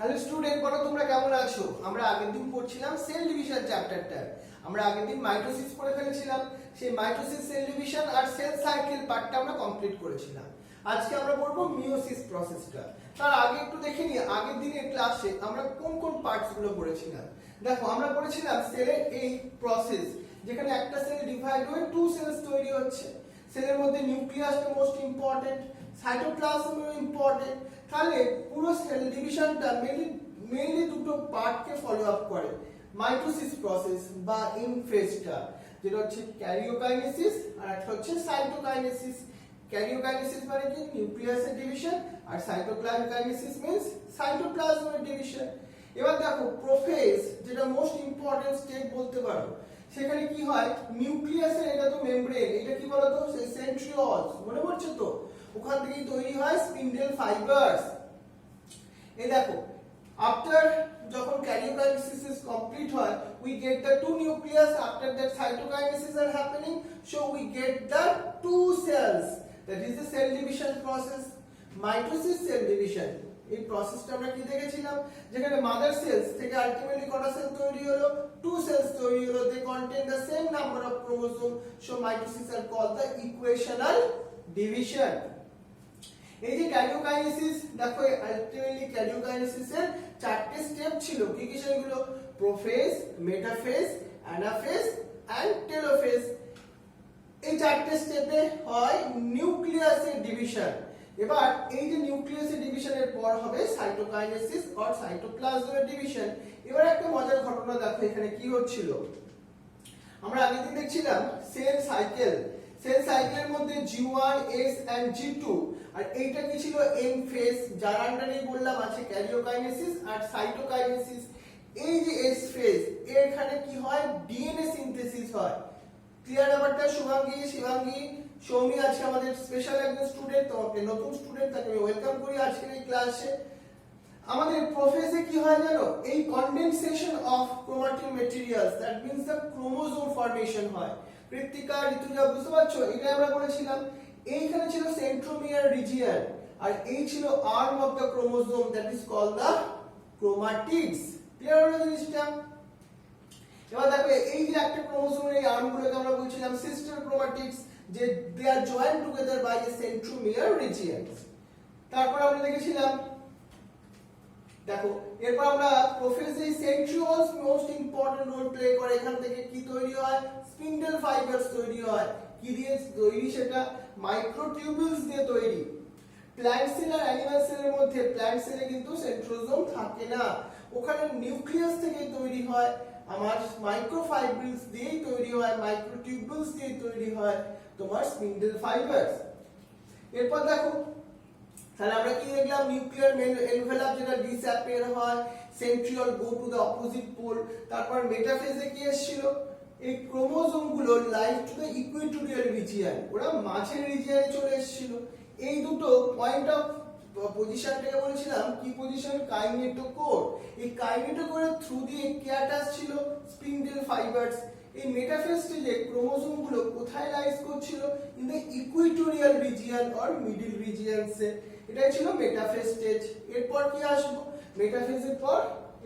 Hello student, বলো তোমরা কেমন আছো? আমরা আগের দিন পড়ছিলাম সেল ডিভিশন চ্যাপ্টারটা। আমরা আগের দিন মাইটোসিস পড়ে ফেলেছিলাম। সেই মাইটোসিস, সেল ডিভিশন আর সেল সাইকেল পার্টটা আমরা কমপ্লিট করেছিলাম। আজকে আমরা পড়বো মিওসিস প্রসেসটা। তার আগে একটু দেখে নিই আগের দিনের ক্লাসে আমরা কোন কোন পার্টস গুলো পড়েছিলাম। দেখো, আমরা পড়েছিলাম সেলের এই প্রসেস, যেখানে একটা সেল ডিভাইড হয়ে টু সেলস তৈরি হচ্ছে। সেলের মধ্যে নিউক্লিয়াসটা মোস্ট ইম্পর্টেন্ট, সাইটোপ্লাজমও ইম্পর্টেন্ট। তাহলে পুরো সেল ডিভিশনটা মেইনলি দুটো পার্টকে ফলো আপ করে। মাইটোসিস প্রসেস বা ইন ফেজটা, যেটা হচ্ছে ক্যারিওকাইনেসিস, আর একটা হচ্ছে সাইটোকাইনেসিস। ক্যারিওকাইনেসিস মানে কি? নিউক্লিয়াসের ডিভিশন, আর সাইটোকাইনেসিস মিন্স সাইটোপ্লাজমের ডিভিশন। এবার দেখো, প্রোফেজ যেটা মোস্ট ইম্পর্টেন্ট স্টেপ বলতে পারো, সেখানে কি হয়? নিউক্লিয়াসের, এটা তো মেমব্রেন, এটা কি বলতো? সেন্ট্রিওলস, মনে পড়ছে তো? ওখান থেকেই তৈরি হয় স্পিন্ডেল ফাইবারস। এই দেখো, আফটার যখন ক্যারিওকাইনেসিস is complete হয়, we get the two nucleus. After that cytokinesis are happening, so we get the two cells. That is the cell division process. Mitosis, cell division, এই প্রসেসটা আমরা কি দেখেছিলাম? যেখানে মাদার সেলস থেকে ultimately কটা sell তৈরি হলো? টু সেলস তৈরি হলো। they contain the same number of chromosomes, so mitosis are called the equational division. এই যে ক্যারিওকাইনেসিস, দেখো আলটিমেটলি ক্যারিওকাইনেসিসের চারটে স্টেপ ছিল। কি কি সেগুলো? Prophase, metaphase, anaphase and telophase. এই চারটে স্টেপে হয় নিউক্লিয়াসের ডিভিশন। এবার এই যে নিউক্লিয়াসের ডিভিশনের পর হবে সাইটোকাইনেসিস অর সাইটোপ্লাজমের ডিভিশন। এবার একটা মজার ঘটনা দেখো, এখানে কি হচ্ছিল। আমরা আগের দিন দেখছিলাম সেল সাইকেল। সেল সাইকেলের মধ্যে G1, S and G2, আর এইটা কি ছিল? এন ফেজ, যার আন্ডারে বললাম আছে ক্যারিওকাইনেসিস আর সাইটোকাইনেসিস। এই যে এস ফেজ, এখানে কি হয়? ডিএনএ সিনথেসিস হয়। ক্লিয়ার ব্যাপারটা? শুভাঙ্গী, শিবাঙ্গী, সৌমি আজকে আমাদের স্পেশাল একজন স্টুডেন্ট, তোমাকে নতুন স্টুডেন্ট, তাকে আমি ওয়েলকাম করি আজকের এই ক্লাসে। আমাদের প্রোফেজে কি হয় জানো? এই condensation of chromatin materials, that means the chromosome formation হয়। কৃত্তিকা, ঋতুজা, বুঝতে পারছো? এটা আমরা বলেছিলাম। এইখানে ছিল সেন্ট্রোমিয়ার রিজিয়ন, আর এই ছিল arm of the chromosome, that is called the chromatids. Clear হলো জিনিসটা? এবার দেখো, এই যে একটা ক্রোমোজোমের এই আর্মগুলোকে আমরা বলছিলাম সিস্টার ক্রোমাটিডস, যে they are joined together by a centromere region. তারপর আমরা দেখেছিলাম, দেখো এরপর আমরা প্রোফেজে centrioles most important role play করে। এখান থেকে কি তৈরি হয়? স্পিন্ডেল ফাইবারস তৈরি হয়। কি দিয়ে তৈরি? সেটা মাইক্রোটিউবুলস দিয়ে তৈরি। প্ল্যান্ট সেল আর অ্যানিমাল সেলের মধ্যে, প্ল্যান্ট সেলে কিন্তু সেন্ট্রোজোম থাকে না, ওখানে নিউক্লিয়াস থেকে তৈরি হয়। আমার মাইক্রোফাইব্রিলস দিয়েই তৈরি হয়, মাইক্রোটিউবুলস দিয়ে তৈরি হয় তোমার স্পিন্ডেল ফাইবারস। এরপর দেখো, তাহলে আমরা কি দেখলাম? নিউক্লিয়ার এনভেলপ যেটা ডিসঅ্যাপিয়ার হয়, centriole go to the opposite pole. তারপর মেটাফেজে কি এসেছিল? এই ক্রোমোজোম গুলো live to the equatorial region, ওরা মাঝের রিজিয়নে চলে এসেছিল। এই দুটো পয়েন্ট অফ পজিশনটাকে বলেছিলাম কি পজিশন? কাইনেটোকোর। এই কাইনেটোকোরের থ্রু দিয়ে কে অ্যাটাচ ছিল? Spindle fibres. এই মেটাফেজ স্টেজে ক্রোমোজোম গুলো কোথায় লাইজ করছিল? In the equatorial region or middle রিজিয়নসে। এটাই ছিল মেটাফেজ স্টেজ। এরপর কি আসবো? মেটাফেজের পর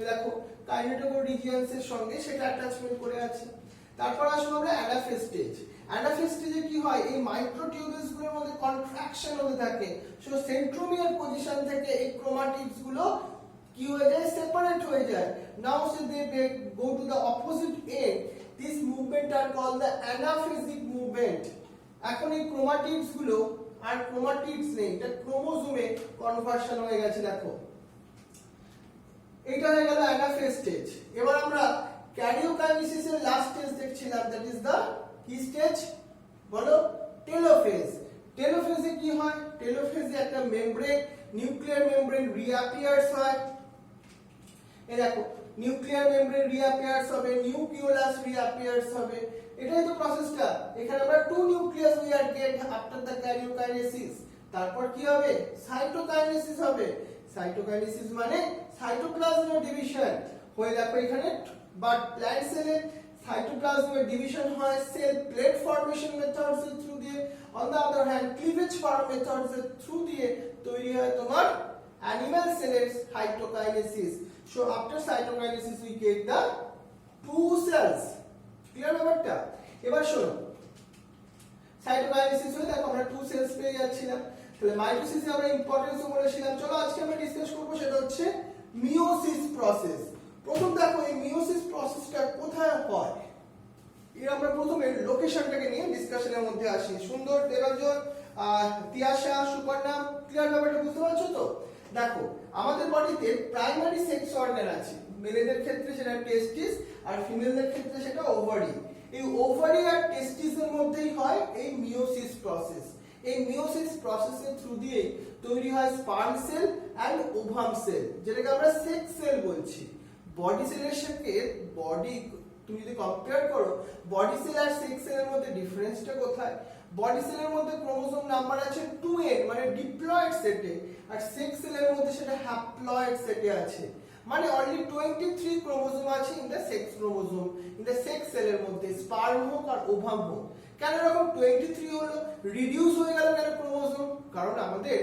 দেখো কাইনেটোকোর রিজিয়নসের সঙ্গে সেটা অ্যাটাচমেন্ট করে আছে। তারপর আসবো আমরা অ্যানাফেজ স্টেজ। অ্যানাফেজ স্টেজে কি হয়? এই মাইক্রোটিউবুলস গুলোর মধ্যে কন্ট্রাকশন হতে থাকে। সো সেন্ট্রোমিয়ার পজিশন থেকে এই ক্রোমাটিডস গুলো কি হয়ে যায়? সেপারেট হয়ে যায়। Now see they go to the opposite end. This movement are called the anaphasic movement. এখন এই ক্রোমাটিডস গুলো আর ক্রোমাটিডস নেই, এটা ক্রোমোজোমে কনভার্সন হয়ে গেছে। দেখো, এটা হয়ে গেল অ্যানাফেজ স্টেজ। এবার আমরা ক্যারিওকাইনেসিসের লাস্ট স্টেজ দেখছিলাম, দ্যাট ইজ দ্য কি স্টেজ? বলো, টেলোফেজ। টেলোফেজে কি হয়? টেলোফেজে একটা মেমব্রেন, নিউক্লিয়ার মেমব্রেন রিঅ্যাপিয়ার্স হয়। এই দেখো, নিউক্লিয়ার মেমব্রেন রিঅ্যাপিয়ার্স হবে, নিউক্লিওলাস রিঅ্যাপিয়ার্স হবে। এটাই তো প্রসেসটা। এখানে আমরা two nucleus we are get after the karyokinesis. তারপর কি হবে? সাইটোকাইনেসিস হবে। সাইটোকাইনেসিস মানে সাইটোপ্লাজমের ডিভিশন হয়ে। দেখো এখানে, বাট প্ল্যান্ট সেলে সাইটোপ্লাজমের ডিভিশন হয় সেল প্লেট ফর্মেশন মেথডস এর থ্রু দিয়ে। On the other hand cleavage methods এর থ্রু দিয়ে তৈরি হয় তোমার animal cell is cytokinesis. So after cytokinesis we get the two cells. Clear ব্যাপারটা? এবার শোনো, সাইটোকাইনেসিস হয়ে দেখো আমরা টু সেলস পেয়ে যাচ্ছিলাম। তাহলে মাইটোসিসে আমরা ইম্পর্টেন্সও বলেছিলাম। চলো আজকে আমরা ডিসকাস করব, সেটা হচ্ছে মিওসিস প্রসেস। প্রথম দেখো এই মিওসিস প্রসেসটা কোথায় হয়, এর আমরা প্রথমে লোকেশনটাকে নিয়ে ডিসকাশনের মধ্যে আসি। সুন্দর, দেবাঞ্জন, তিয়াশা, সুপর্ণা, ক্লিয়ার ব্যাপারটা বুঝতে পারছো তো? দেখো আমাদের বডিতে প্রাইমারি সেক্স অর্গান আছে, মেলেদের ক্ষেত্রে সেটা টেস্টিস আর ফিমেলদের ক্ষেত্রে সেটা ওভারি। এই ওভারি আর টেস্টিসের মধ্যেই হয় এই মিওসিস প্রসেস। এই মিওসিস প্রসেসের থ্রু দিয়ে তৈরি হয় sperm cell and ovum cell, যেটাকে আমরা সেক্স সেল বলছি। বডি সেলের সাথে বডি তুমি যদি কম্পেয়ার করো, বডি সেল আর সেক্স সেলের মধ্যে ডিফারেন্সটা কোথায়? বডি সেলের মধ্যে ক্রোমোসোম নাম্বার আছে 2n মানে ডিপ্লয়েড সেটে, আর সেক্স সেলের মধ্যে সেটা হ্যাপ্লয়েড সেটে আছে। মানে অনলি 23 ক্রোমোসোম আছে in the sex chromosome, in the sex সেলের মধ্যে, স্পার্ম হোক আর ওভাম হোক। কেন এরকম 23 হলো, রিডিউস হয়ে গেল কেন ক্রোমোসোম? কারণ আমাদের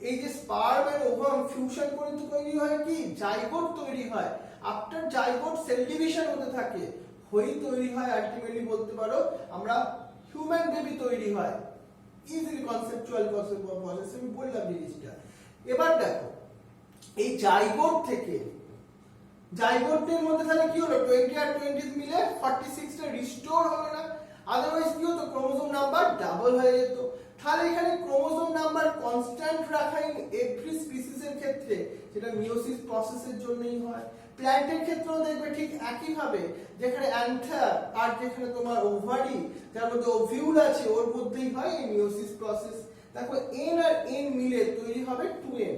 এই যে স্পার্ম এন্ড ওভাম ফিউশন করে তো তৈরি হয় কি, জাইগোট তৈরি হয়। আফটার জাইগোট সেল ডিভিশন হতে থাকে, হই তৈরি হয় আলটিমেটলি বলতে পারো আমরা হিউম্যান বেবি তৈরি হয়। ইজিলি কনসেপচুয়াল প্রসেস আমি বললাম জিনিসটা। এবার দেখো এই জাইগোট থেকে, জাইগোটের মধ্যে তাহলে কি হলো, 20 আর 20 মিলে 46 টা রিস্টোর হলো না? আদারওয়াইজ কি হতো, ক্রোমোসোম নাম্বার ডাবল হয়ে যেত। তাহলে এখানে ক্রোমোসোম নাম্বার কনস্ট্যান্ট রাখা ইন এভরি স্পিসিসের ক্ষেত্রে যেটা মিওসিস প্রসেসের জন্যই হয়। প্ল্যান্টের ক্ষেত্রেও দেখবে ঠিক একই ভাবে, যেখানে অ্যান্থার আর যেখানে তোমার ওভারি, যার মধ্যে ওভিউল আছে, ওর মধ্যেই হয় এই মিওসিস প্রসেস। দেখো n আর n মিলে তৈরি হবে 2n।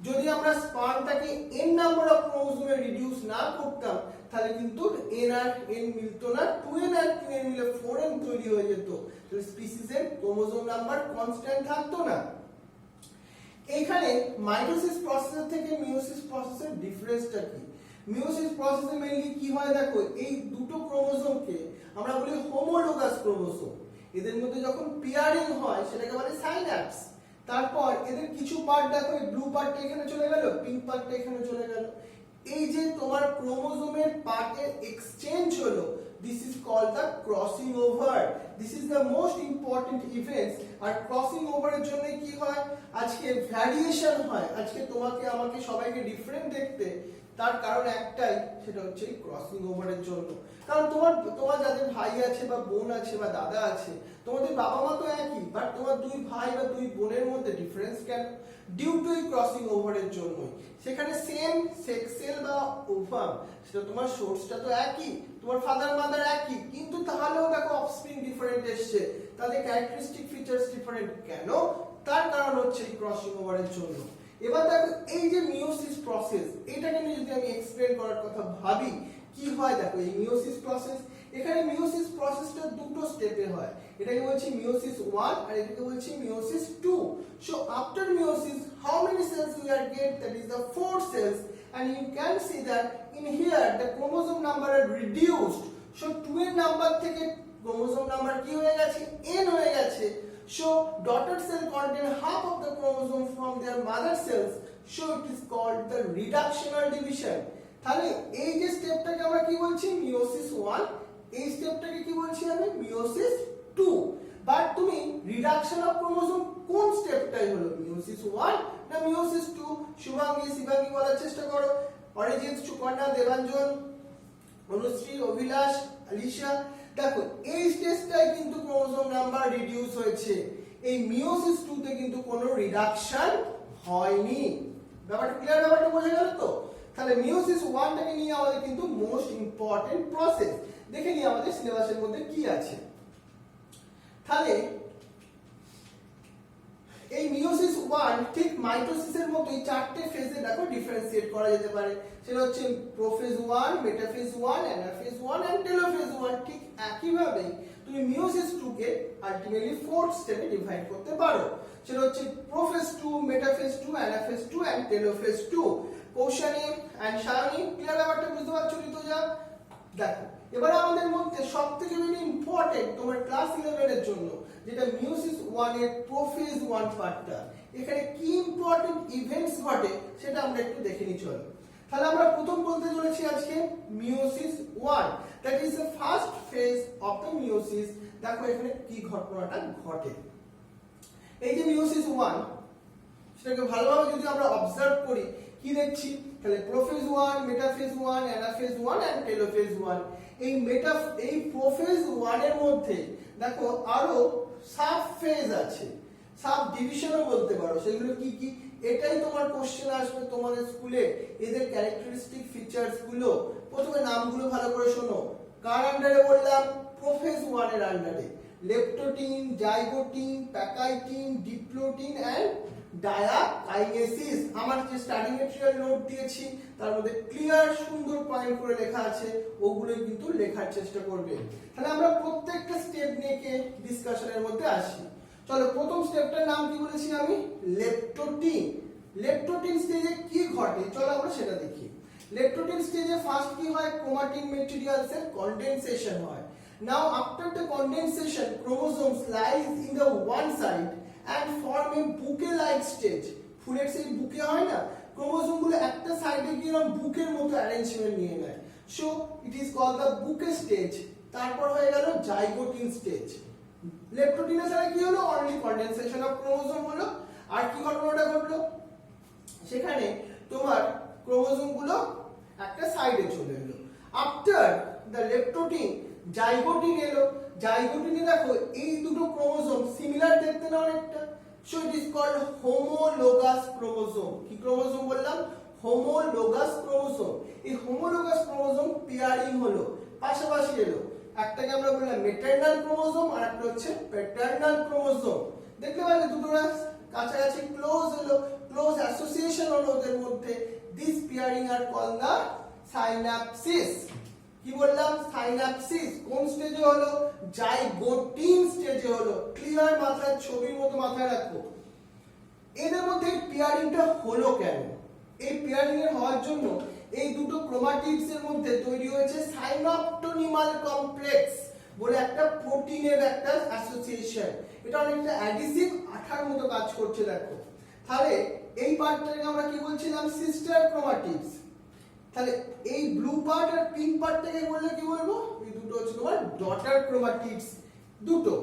যদি আমরা স্পার্মটাকে n নাম্বার অফ ক্রোমোসোমে রিডিউস না করতাম, তাহলে কিন্তু n আর n মিলতো না, 2n আর 2n মিলে 4n তৈরি হয়ে যেত। তাহলে স্পিসিসের ক্রোমোসোম নাম্বার কনস্ট্যান্ট থাকতো না। এখানে মাইটোসিস প্রসেস থেকে মিওসিস প্রসেসের ডিফারেন্সটা কি? মিওসিস প্রসেসে মেইনলি কি হয় দেখো, এই দুটো ক্রোমোসোমকে আমরা বলি হোমোলোগাস ক্রোমোসোম। এদের মধ্যে যখন পেয়ারিং হয় সেটাকে বলে সাইন্যাপস। তারপর এদের কিছু পার্ট দেখো, এই ব্লু পার্টটা এখানে চলে গেল, পিঙ্ক পার্টটা এখানে চলে গেল। এই যে তোমার ক্রোমোসোমের পার্টের এক্সচেঞ্জ হলো, this is called the crossing over. This is the most important events. আর ক্রসিং ওভারের জন্য কি হয়, আজকে ভ্যারিয়েশন হয়, আজকে তোমাকে আমাকে সবাইকে ডিফারেন্ট দেখতে, তার কারণ একটাই, সেটা হচ্ছে এই ক্রসিং ওভারের জন্য। কারণ তোমার যাদের ভাই আছে বা বোন আছে বা দাদা আছে, তোমাদের বাবা মা তো একই, বাট তোমার দুই ভাই বা দুই বোনের মধ্যে ডিফারেন্স কেন? ডিউ টু এই ক্রসিং ওভারের জন্য। সেখানে সেম সেক্স সেল বা ওভাম, সেটা তোমার সোর্সটা তো একই, তোমার ফাদার মাদার একই, কিন্তু তাহলেও দেখো অফস্প্রিং ডিফারেন্ট এসছে, তাদের ক্যারেক্টারিস্টিক ফিচার্স ডিফারেন্ট কেন? তার কারণ হচ্ছে এই ক্রসিং ওভারের জন্য। এবার দেখো এই যে মিওসিস প্রসেস, এটাকে নিয়ে যদি আমি এক্সপ্লেন করার কথা ভাবি, কি হয় দেখো এই মিওসিস প্রসেস। এখানে মিওসিস প্রসেসটা দুটো স্টেপে হয়, এটাকে বলছি মিওসিস 1 আর এটাকে বলছি meiosis 2। So after meiosis how many cells we are get, that is the 4 cells, and you can see that in here the chromosome number are reduced. So 2n number থেকে ক্রোমোসোম নাম্বার কি হয়ে গেছে, n হয়ে গেছে। So daughter cell contain half of the chromosome from their mother cells, so it is called the reductional division. তাহলে এই যে স্টেপটাকে আমরা কি বলছি, মিওসিস 1, এই স্টেপটাকে কি বলছি আমি, মিওসিস 2। বাট তুমি রিডাকশন অফ ক্রোমোসোম কোন স্টেপটাই হলো, মিওসিস 1 না মিওসিস 2? শুভাঙ্গী, শিবাঙ্গী বলার চেষ্টা করো। অরিজিৎ, সুকন্যা, দেবাঞ্জন, অনুশ্রী, অভিলাষ, আলিশা, দেখো এই স্টেজটাই কিন্তু ক্রোমোসোম নাম্বার রিডিউস হয়েছে। এই মিওসিস 2 তে কিন্তু কোনো রিডাকশন হয়নি। ব্যাপারটা ক্লিয়ার? ব্যাপারটা বোঝা গেল তো? তাহলে মিওসিস 1 টাকে নিয়ে আমাদের কিন্তু মোস্ট ইম্পর্টেন্ট প্রসেস। দেখে নিই আমাদের সিলেবাসের মধ্যে কি আছে। তাহলে এই মিওসিস 1 ঠিক মাইটোসিসের মতোই চারটে ফেজে দেখো ডিফারেন্সিয়েট করা যেতে পারে। সেটা হচ্ছে prophase 1, metaphase 1, anaphase 1 and telophase 1। ঠিক একই ভাবে তুমি মিওসিস 2 কে আলটিমেটলি 4 স্টেপে ডিভাইড করতে পারো। সেটা হচ্ছে prophase 2, metaphase 2, anaphase 2 and telophase 2। Koushani and Shayani, clear? ব্যাপারটা বুঝতে পারছো ঋতুজা? দেখো এবার আমাদের মধ্যে সবথেকে বেশি ইম্পর্টেন্ট তোমার ক্লাস 11 এর জন্য, যেটা মিওসিস 1 এর প্রোফেজ 1 পার্টটা। এখানে কি ইম্পর্টেন্ট ইভেন্টস ঘটে সেটা আমরা একটু দেখে নিই চলো। তাহলে আমরা প্রথম বলতে চলেছি আজকে meiosis 1, that is the first phase of the meiosis. দেখো এখানে কি ঘটনাটা ঘটে। এই যে মিওসিস 1 সেটাকে ভালোভাবে যদি আমরা অবজার্ভ করি কি দেখছি, তাহলে prophase 1, metaphase 1, anaphase 1 and telophase 1। এই প্রোফেজ 1 এর মধ্যে দেখো আরো সাব ফেজ আছে, সাব ডিভিশনও বলতে পারো। সেগুলো কি কি, এটাই তোমার কোশ্চেন আসবে তোমাদের স্কুলে। এদের ক্যারেক্টারিস্টিক ফিচারস গুলো, প্রথমে নামগুলো ভালো করে শোনো। কার আন্ডারে বললাম? প্রোফেজ 1 এর আন্ডারে leptotene, zygotene, pachytene, diplotene and diakinesis. আমার যে স্টাডি ম্যাটেরিয়াল নোট দিয়েছি তার মধ্যে ক্লিয়ার সুন্দর পয়েন্ট করে লেখা আছে, ওগুলো কিন্তু লেখার চেষ্টা করবে। তাহলে আমরা প্রত্যেকটা স্টেপ নিয়ে ডিসকাশনের মধ্যে আসি। চলো প্রথম স্টেপটার নাম কি বলেছি আমি? লেপ্টোটিন। লেপ্টোটিন স্টেজে কি ঘটে চলো আমরা সেটা দেখি। লেপ্টোটিন স্টেজে ফার্স্ট কি হয়? ক্রোমাটিন ম্যাটেরিয়ালস এর কনডেনসেশন হয়। Now after the condensation, chromosomes lies in the one side and form a bouquet-like stage. ফুলের সেই বুকে হয় না, ক্রোমোসোম গুলো একটা সাইডে গিয়ে এরকম বুকের মতো অ্যারেঞ্জমেন্ট নিয়ে নেয়। So it is called the bouquet stage. তারপর হয়ে গেল জাইগোটিন স্টেজ। লেপ্টোটিনের সাথে কি হলো? অনলি কনডেনসেশন অফ ক্রোমোসোম হলো। আর কি ঘটনাটা ঘটলো? সেখানে তোমার ক্রোমোসোম গুলো একটা সাইডে চলে এলো। আফটার দ্য লেপ্টোটিন জাইগোটিন এলো। জাইগোটিনে দেখো এই দুটো ক্রোমোসোম সিমিলার দেখতে না অনেকটা। So it is called homologous chromosome. কি ক্রোমোসোম বললাম? Homologous chromosome. এই হোমোলোগাস ক্রোমোসোম পেয়ারিং হলো, পাশাপাশি এলো। একটাকে আমরা বললাম মেটারনাল ক্রোমোসোম আর একটা হচ্ছে প্যাটারনাল ক্রোমোসোম। দেখতে পারলে দুটোরা কাছাকাছি ক্লোজ হলো, ক্লোজ অ্যাসোসিয়েশন হলো ওদের মধ্যে। This pairing are called the synapsis. কি বললাম? সাইন্যাপসিস। কোন স্টেজে হলো? জাইগোটিন স্টেজে হলো। ক্লিয়ার মাথায় ছবির মতো মাথায় রাখো। এদের মধ্যে পেয়ারিংটা হলো কেন? এই পেয়ারিং এর হওয়ার জন্য এই দুটো ক্রোমাটিডস এর মধ্যে তৈরি হয়েছে সাইনঅপটোনিমাল কমপ্লেক্স বলে একটা প্রোটিনের একটা অ্যাসোসিয়েশন। এটা অনেকটা অ্যাডিসিভ আঠার মতো কাজ করছে দেখো। তাহলে এই পার্টটাকে আমরা কি বলছিলাম? সিস্টার ক্রোমাটিডস। তাহলে এই ব্লু পার্ট আর পিঙ্ক পার্টটাকে বললে কি বলবো? এই দুটো হচ্ছে তোমার ডটার ক্রোমাটিডস দুটো।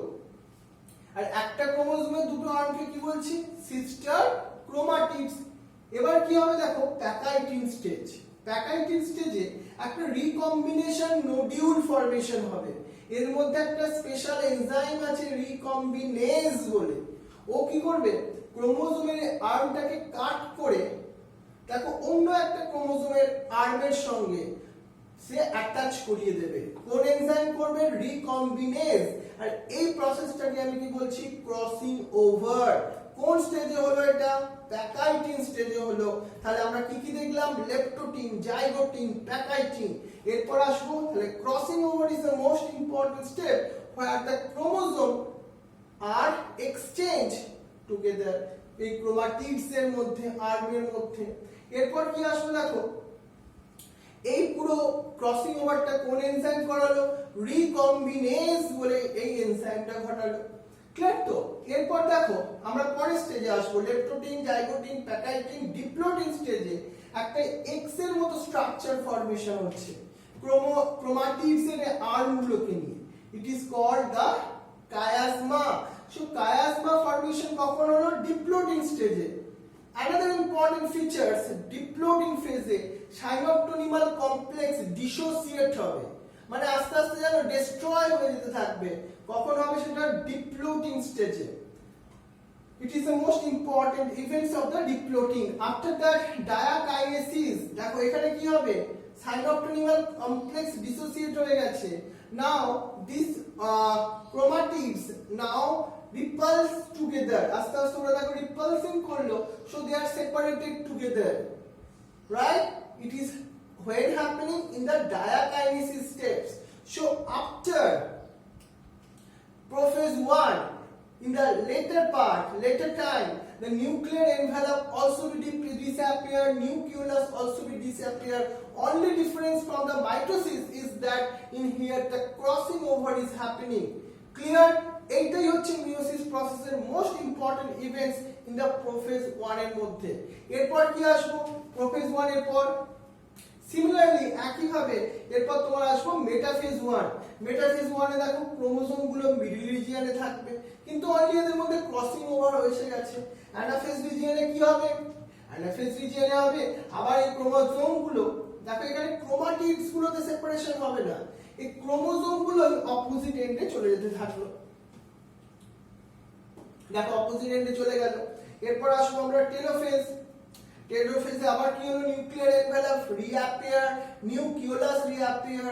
আর একটা ক্রোমোসোমের দুটো আর্মকে কি বলছি? সিস্টার ক্রোমাটিডস। এবার কি হবে দেখো, প্যাকাইটিন স্টেজ। প্যাকাইটিন স্টেজে একটা রিকম্বিনেশন নোডিউল ফর্মেশন হবে। এর মধ্যে একটা স্পেশাল এনজাইম আছে রিকম্বিনেজ বলে। ও কি করবে? ক্রোমোসোমের আর্মটাকে কাট করে দেখো অন্য একটা ক্রোমোসোমের আর্মের সঙ্গে সে অ্যাটাচ করিয়ে দেবে। কোন এনজাইম করবে? রিকম্বিনেজ। আর এই প্রসেসটাকে আমি কি বলছি? Crossing over. কোন স্টেজে হলো এটা? প্যাকাইটিন স্টেজে হলো। তাহলে আমরা কি কি দেখলাম? Leptotene, zygotene, pachytene. এরপর আসবো তাহলে crossing over is the most important step where the chromosome are exchanged together। এই ক্রোমাটিডস এর মধ্যে, আর্মের মধ্যে। এরপর কি আসবে দেখো, এই পুরো ক্রসিং ওভারটা কোন এনজাইম করালো? রিকম্বিনেজ বলে এই এনজাইমটা ঘটালো। ক্লিয়ার তো? এরপর দেখো আমরা পরের স্টেজে আসবো। লেপ্টোটিন, জাইগোটিন, প্যাকাইটিন, ডিপ্লোটিন স্টেজে একটা এক্স এর মতো স্ট্রাকচার ফর্মেশন হচ্ছে ক্রোমাটিডস এর আর্মগুলোকে নিয়ে। It is called the chiasma. So chiasma formation কখন হলো? ডিপ্লোটিন স্টেজে। Another important features, ডিপ্লোটিন ফেজে সাইনঅপটোনিমাল কমপ্লেক্স ডিসোসিয়েট হবে, মানে আস্তে আস্তে যেন ডেস্ট্রয় হয়ে যেতে থাকবে। কখন হবে সেটা? ডিপ্লোটিন স্টেজে। It is the most important events of the diplotin. After that, diakinesis. দেখো এখানে কি হবে? সাইনঅপটোনিমাল কমপ্লেক্স ডিসোসিয়েট হয়ে গেছে। Now these chromatids now repulse together. আস্তে আস্তে ওরা দেখো রিপালসিং করলো, so they are separated together, right? It is when happening in the diakinesis steps. So after prophase 1, in the later time, the nuclear envelope also will disappear, nucleus also will disappear. Only difference from the mitosis is that in here the crossing over is happening. Clear? এইটাই হচ্ছে meiosis প্রসেসের most important events. In the prophase 1 এর মধ্যে। এরপর কি আসবো prophase 1 এর পর সিমিলারলি একই ভাবে এরপর তোমার আসবো মেটাফেজ 1। মেটাফেজ 1 এ দেখো ক্রোমোসোম গুলো মিডল রিজিয়নে থাকবে, কিন্তু অলরেডি এদের মধ্যে ক্রসিং ওভার হয়ে গেছে। অ্যানাফেজ রিজিয়নে কি হবে, অ্যানাফেজ রিজিয়নে হবে আবার এই ক্রোমোসোম গুলো, দেখো এখানে ক্রোমাটিডস গুলোতে সেপারেশন হবে না, এই ক্রোমোসোম গুলো অপোজিট এন্ডে চলে যেতে থাকলো। দেখো অপোজিট এন্ডে চলে গেল। এরপর আসবো আমরা টেলোফেজ। টেলোফেজে আবার কি হলো, nuclear envelope reappear, nucleus reappear.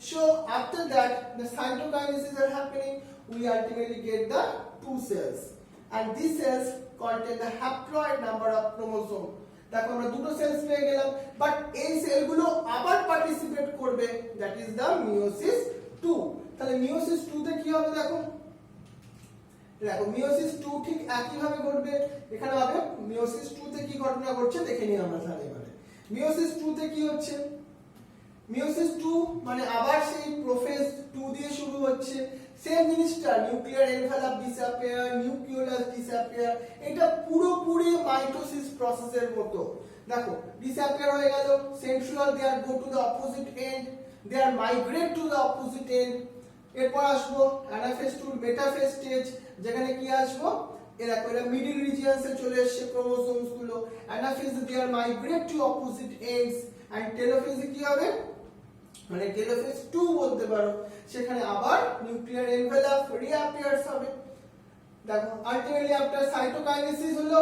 So after that the cytokinesis are happening, we ultimately get the two cells, and these cells contain the haploid number of chromosome. দেখো আমরা দুটো সেলস পেয়ে গেলাম, বাট এই সেলগুলো আবার পার্টিসিপেট করবে, দ্যাট ইজ দ্য মিওসিস 2। তাহলে মিওসিস 2 তে কি হবে দেখো, দেখো মিওসিস 2 ঠিক একই ভাবে ঘটবে। এখানে হবে মিওসিস 2 তে কি ঘটনা ঘটছে দেখে নিই আমরা তাহলে। এবারে মিওসিস 2 তে কি হচ্ছে, মিওসিস 2 মানে আবার সেই প্রোফেজ 2 দিয়ে শুরু হচ্ছে, সেম জিনিসটা nuclear envelope disappear, nucleus disappear, এটা পুরোপুরি মাইটোসিস প্রসেসের মতো। দেখো ডিসঅ্যাপিয়ার হয়ে গেল, centriole they are go to the opposite end, they are migrate to the opposite end. এরপর আসবো অ্যানাফেজ টু মেটাফেজ স্টেজ, যেখানে কি আসবো এরা মিডল রিজিয়নসে চলে এসেছে ক্রোমোসোমস গুলো। Anaphase they are migrate to opposite ends, and টেলোফেজে কি হবে মানে টেলোফেজ 2 বলতে পারো, সেখানে আবার নিউক্লিয়ার এনভেলপ রিঅ্যাপিয়ার্স হবে। দেখো আলটিমেটলি আফটার সাইটোকাইনেসিস হলো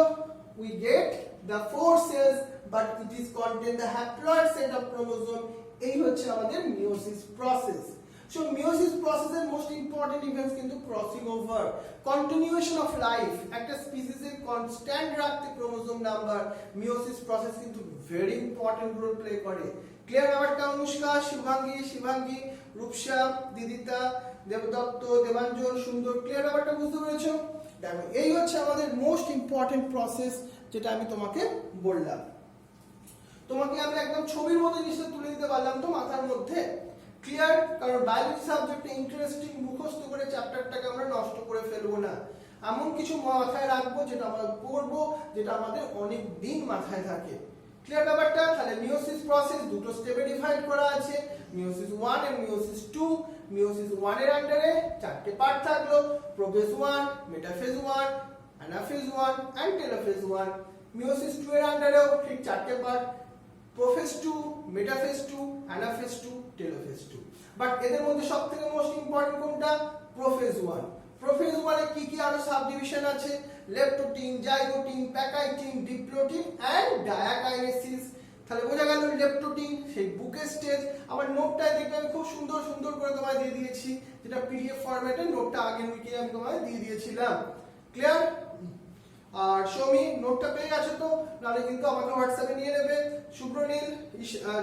we get the 4 cells but it is contain the haploid set of chromosome। এই হচ্ছে আমাদের meiosis process. So meiosis process এর most important events কিন্তু crossing over, continuation of life, একটা species এর কনস্ট্যান্ট রাখতে chromosome number, meiosis process কিন্তু very important role play করে। ক্লিয়ার ব্যাপারটা অনুষ্কা, শিবাঙ্গী, রূপসা, দিদিতা, দেবদত্ত, দেবাঞ্জন, সুন্দর, ক্লিয়ার ব্যাপারটা বুঝতে পেরেছো? দেখো এই হচ্ছে আমাদের মোস্ট ইম্পর্টেন্ট প্রসেস যেটা আমি তোমাকে বললাম। তোমাকে আমি একদম ছবির মতো জিনিসটা তুলে দিতে পারলাম তো মাথার মধ্যে, ক্লিয়ার? কারণ বায়োলজি সাবজেক্টে ইন্টারেস্টিং মুখস্থ করে চ্যাপ্টারটাকে আমরা নষ্ট করে ফেলবো না, এমন কিছু মাথায় রাখবো যেটা আমরা পড়বো, যেটা আমাদের অনেক দিন মাথায় থাকে। ক্লিয়ার ব্যাপারটা? তাহলে মিওসিস প্রসেস দুটো স্টেপে ডিভাইড করা আছে, মিওসিস 1 এন্ড মিওসিস 2। মিওসিস 1 এর আন্ডারে চারটে পার্ট থাকলো, prophase 1, metaphase 1, anaphase 1 and telophase 1। Meiosis 2 এর আন্ডারেও ঠিক চারটে part, prophase 2, metaphase 2, anaphase 2, telophase 2। But এদের মধ্যে সবথেকে মোস্ট ইম্পর্টেন্ট কোনটা? প্রোফেজ 1। প্রোফেজ 1 এ কি কি আরো সাবডিভিশন আছে? Leptotene, zygotene, pachytene, diplotene and diakinesis. তাহলে বোঝা গেল লেপ্টোটিন সেই বুকের স্টেজ। আমার নোটটায় দেখবে আমি খুব সুন্দর করে তোমায় দিয়ে দিয়েছি, যেটা পিডিএফ ফরম্যাটে নোটটা আগের উইকে আমি তোমায় দিয়ে দিয়েছিলাম। ক্লিয়ার? আর সৌমি নোটটা পেয়ে গেছো তো? নাহলে কিন্তু আমাকে হোয়াটসঅ্যাপে নিয়ে নেবে। শুভ্রনীল,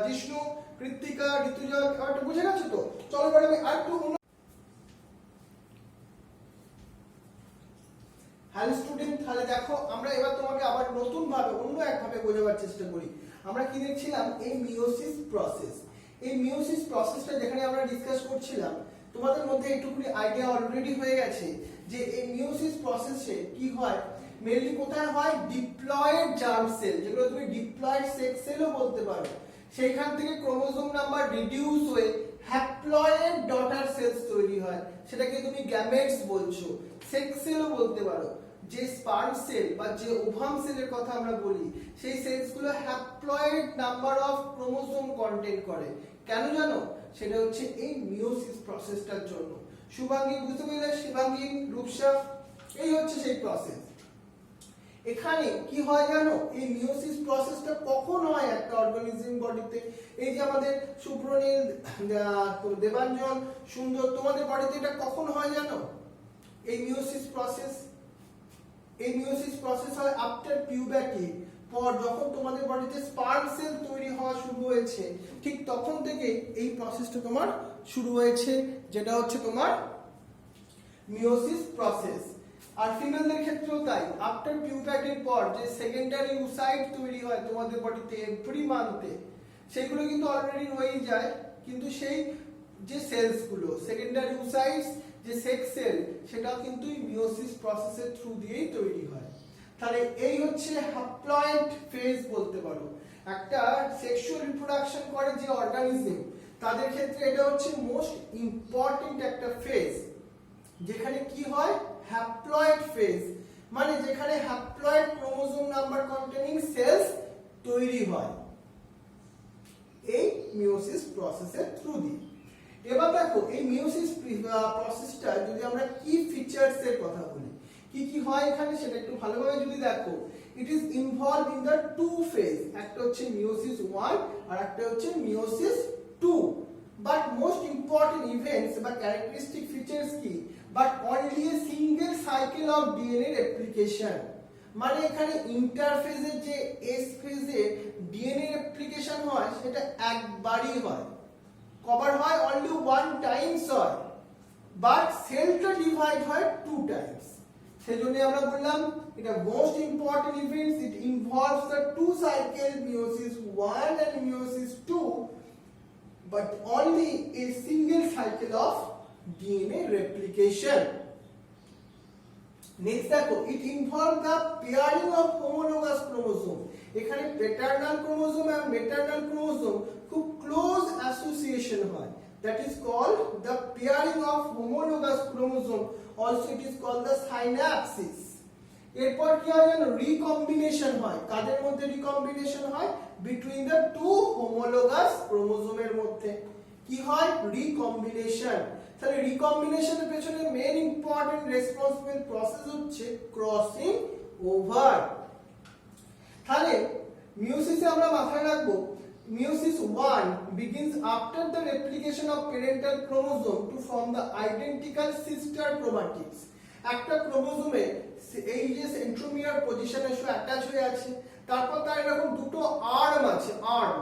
জিষ্ণু, কৃত্তিকা, ঋতুজা, ব্যাপারটা বুঝে গেছো তো? চলো এবার আমি আরেকটু। হ্যালো স্টুডেন্ট, তাহলে দেখো আমরা এবার তোমাকে আবার নতুন ভাবে অন্য একভাবে বোঝাবার চেষ্টা করি। আমরা কি দেখছিলাম? এই মিওসিস প্রসেস। এই মিওসিস প্রসেসটা যেখানে আমরা ডিসকাস করছিলাম, তোমাদের মধ্যে একটুখানি আইডিয়া অলরেডি হয়ে গেছে যে এই মিওসিস প্রসেসে কি হয়, মেইনলি কোথায় হয়? ডিপ্লয়েড জার্ম সেল, যেগুলো তুমি ডিপ্লয়েড সেক্স সেলও বলতে পারো, সেইখান থেকে ক্রোমোসোম নাম্বার রিডিউস হয়ে হ্যাপ্লয়েড ডটার সেলস তৈরি হয়, সেটাকে তুমি গ্যামেটস বলছো, সেক্স সেলও বলতে পারো। যে স্পার্ম সেল বা যে ওভাম সেলের কথা আমরা বলি, সেই সেলসগুলো haploid number of chromosome content করে। কেন জানো? সেটা হচ্ছে এই মিওসিস প্রসেসটার জন্য। শুভাঙ্গী বুঝতে পেরেছে? শিবাঙ্গী, রূপসা, এই হচ্ছে সেই প্রসেস। এখানে কি হয় জানো? এই মিওসিস প্রসেসটা কখন হয় একটা অর্গানিজম বডিতে? এই যে আমাদের শুভ্রনীল, দেবাঞ্জন, সুন্দর, তোমাদের বডিতে এটা কখন হয় জানো? এই মিওসিস প্রসেস, এই মিওসিস প্রসেস হয় আফটার পিউবার্টি, পর যখন তোমাদের বডিতে স্পার্ম সেল তৈরি হওয়া শুরু হয়েছে, ঠিক তখন থেকে এই প্রসেসটা তোমার শুরু হয়েছে, যেটা হচ্ছে তোমার মিওসিস প্রসেস। আর ফিমেলদের ক্ষেত্রেও তাই, আফটার পিউবার্টির পর যে সেকেন্ডারি উসাইট তৈরি হয় তোমাদের বডিতে এভরি মান্থে, সেগুলো কিন্তু অলরেডি রয়েই যায়, কিন্তু সেই যে সেলস গুলো সেকেন্ডারি উসাইটস, যে সেক্স সেল, সেটা কিন্তু মিওসিস প্রসেসের থ্রু দিয়েই তৈরি হয়। তাহলে এই হচ্ছে হ্যাপ্লয়েড ফেজ বলতে পারো। একটা সেক্সুয়াল রিপ্রোডাকশন করে যে অর্গানিজম, তাদের ক্ষেত্রে এটা হচ্ছে মোস্ট ইম্পর্টেন্ট একটা ফেজ, যেখানে কি হয় হ্যাপ্লয়েড ফেজ, মানে যেখানে haploid chromosome number containing cells তৈরি হয় এই মিওসিস প্রসেসের থ্রু দিয়ে। এবার দেখো এই মিওসিস প্রসেসটা যদি আমরা কি ফিচারস এর কথা বলি, কি কি হয় এখানে সেটা একটু ভালোভাবে যদি দেখো, it is involve in the two phase, একটা হচ্ছে মিওসিস 1 আর একটা হচ্ছে meiosis 2। But most important events বা ক্যারেক্টারিস্টিক ফিচারস কি, but only a single cycle of DNA replication, মানে এখানে ইন্টারফেজের যে এস ফেজে ডিএনএ রেপ্লিকেশন হয় সেটা একবারই হয়, কভার হয় অনলি ওয়ান টাইমস হয়, বাট সেলটা ডিভাইড হয় টু টাইমস। সেজন্য আমরা বললাম এটা most important events, it involves the two cycle meiosis 1 and meiosis 2, but only a single cycle of DNA replication. Next দেখো, it involves the pairing of homologous chromosome, এখানে paternal chromosome and maternal chromosome খুব close association হয়, that is called the pairing of homologous chromosome, also it is called the synapsis. এরপর কি হয় জানো, recombination হয়, কাদের মধ্যে রিকম্বিনেশন হয়, বিটুইন দ্য টু হোমোলোগাস ক্রোমোজোমের মধ্যে কি হয় রিকম্বিনেশন। তাহলে রিকম্বিনেশনের পেছনে মেইন ইম্পর্টেন্ট রেসপন্সিবল প্রসেস হচ্ছে ক্রসিং ওভার। তাহলে মিওসিসে আমরা মাথায় রাখবো, meiosis 1 begins after the replication of parental chromosome to form the identical sister chromatids। একটা ক্রোমোজোমে এই যে সেন্ট্রোমিয়ার পজিশনে এসে অ্যাটাচ হয়ে আছে, তারপর তার এরকম দুটো আর্ম আছে, আর্ম,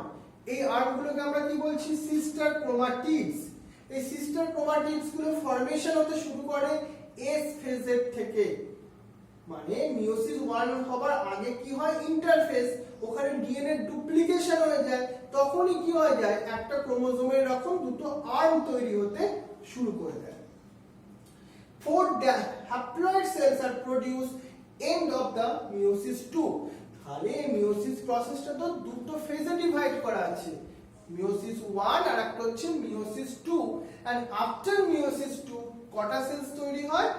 এই আর্মগুলোকে আমরা কি বলছি সিস্টার ক্রোমাটিডস। এই সিস্টার ক্রোমাটিডস গুলো ফর্মেশন হতে শুরু করে এস ফেজের থেকে, মানে মিওসিস 1 হবার আগে কি হয় ইন্টারফেজ, ওখানে ডিএনএ ডুপ্লিকেশন হয়ে যায়, তখনই কি হয়ে যায় একটা ক্রোমোজোমের এরকম দুটো আর্ম তৈরি হতে শুরু করে দেয়। 4 haploid cells are produced end of the meiosis 2। তাহলে মিওসিস প্রসেসটা তো দুটো ফেজে ডিভাইড করা আছে, মিওসিস 1 আর একটা হচ্ছে মিওসিস 2, এন্ড আফটার মিওসিস 2 কটা সেলস তৈরি হয়,